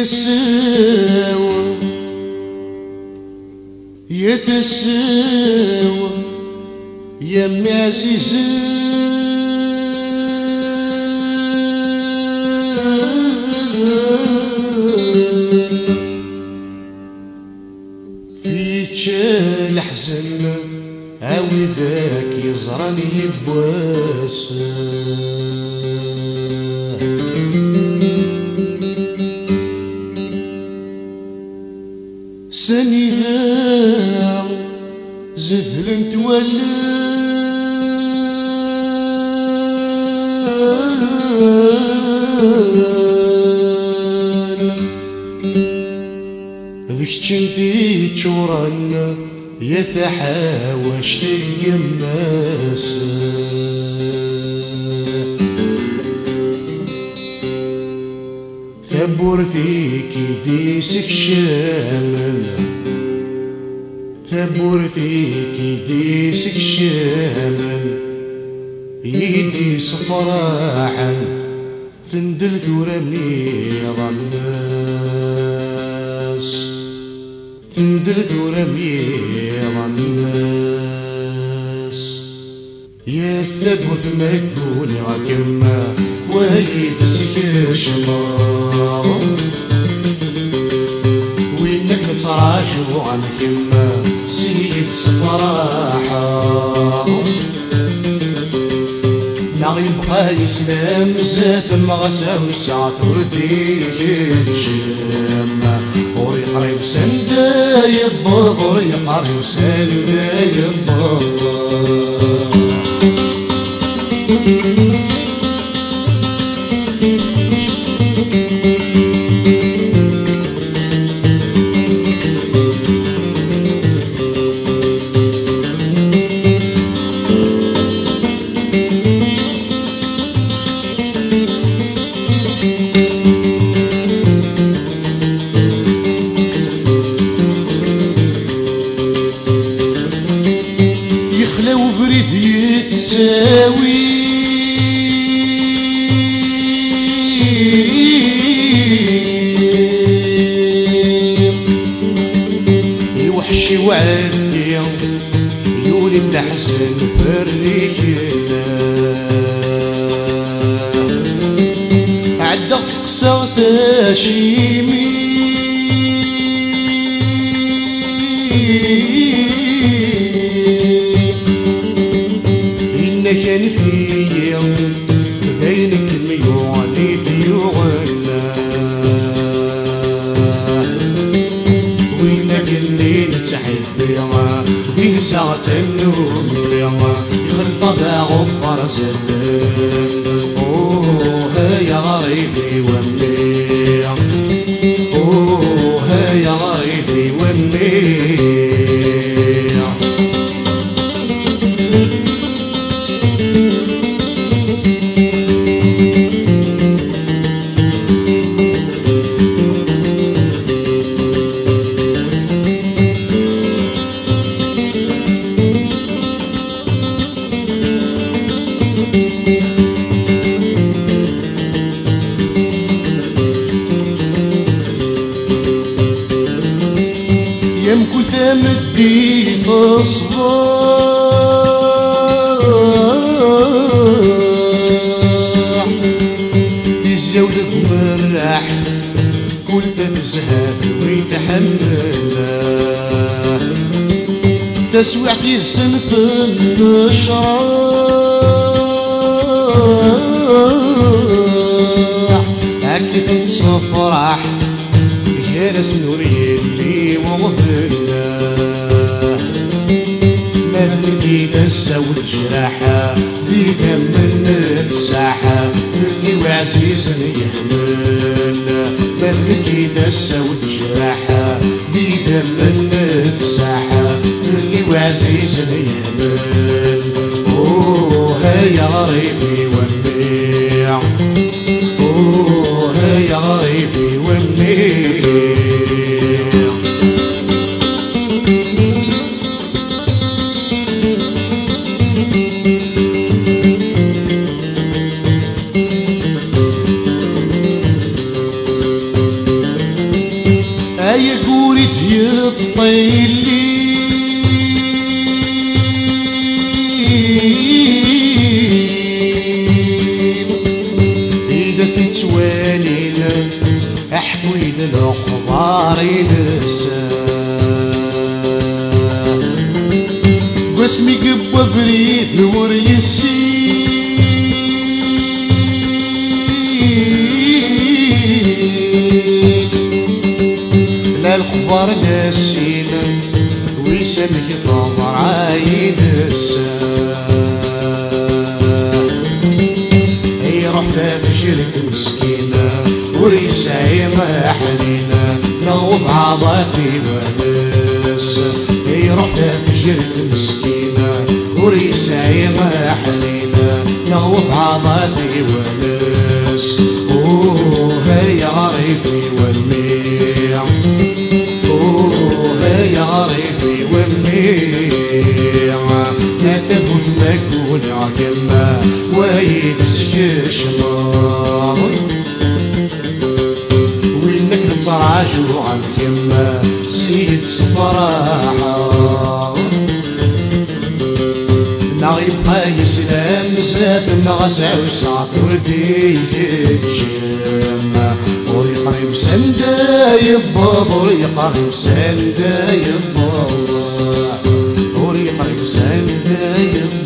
يتساوى يتساوى يا ام عزيزة فيك الحزن عاوي ذاك يزراني بواسه سني ذا زفل تولى ذيك تشنتي تشورن يا ثحاوش تقماس ثبور فيك يديسك شامل ثبور فيك يديسك شامل يديس فرحا ثندل ثورة ميض الناس ثندل ثورة ميض الناس يا الثبوت مقبول عكما وهيد سكشمار وينك نتراجو عن كما سيد صفراحة لا يبقى يسلم زات المغسى وساعة ورديك الجمة وري قريب سندا يبا وري قريب سندا يبا يوحشي وعدي يولي الحزن بريكنا عدى سقسا تاشيمي إنا كان فيا بينك الميوعلي ديوغنا وينك اللي نتحبيها وين ساعة النوم يخلف ضاع غبار زلم اوه يا غريبي وامي اوه يا غريبي وامي يمكن تمدي مصباح في الزولة مرح كل تزهد ويتحمله تسويح يحسن في النشرح عكف تصفرح يا ناس نوري اللي وظهرنا مثلي نسوت جراحة في دم الساحة اللي وعزيز يحملنا مثلي نسوت جراحة في دم الساحة اللي وعزيز يحمل اوه يا غريبي وميع اوه يا غريبي وميع إذا تتوالينا أحكوي للأخبار ينسى قسمي قبة بريد نور يسيد لا الخبار نسينا ويسمك طمر عايد اي رحنا في شرك مسكينة وريساي ما حنينا نغوب عضافي ونس اي رحنا في شرك مسكينة وريساي ما حنينا نغوب عضافي ونس اوه يا غريبي والميع يا غريبي والميع لا تموت مكون عكما ويدسك شمار وينك نتراجو عن كما سيد صفراحة نغيبقى يسلام زاف نغسع وسعف وديك تشم وريقريب سندا يبابا وريقريب سندا يبابا وريقريب سندا يبابا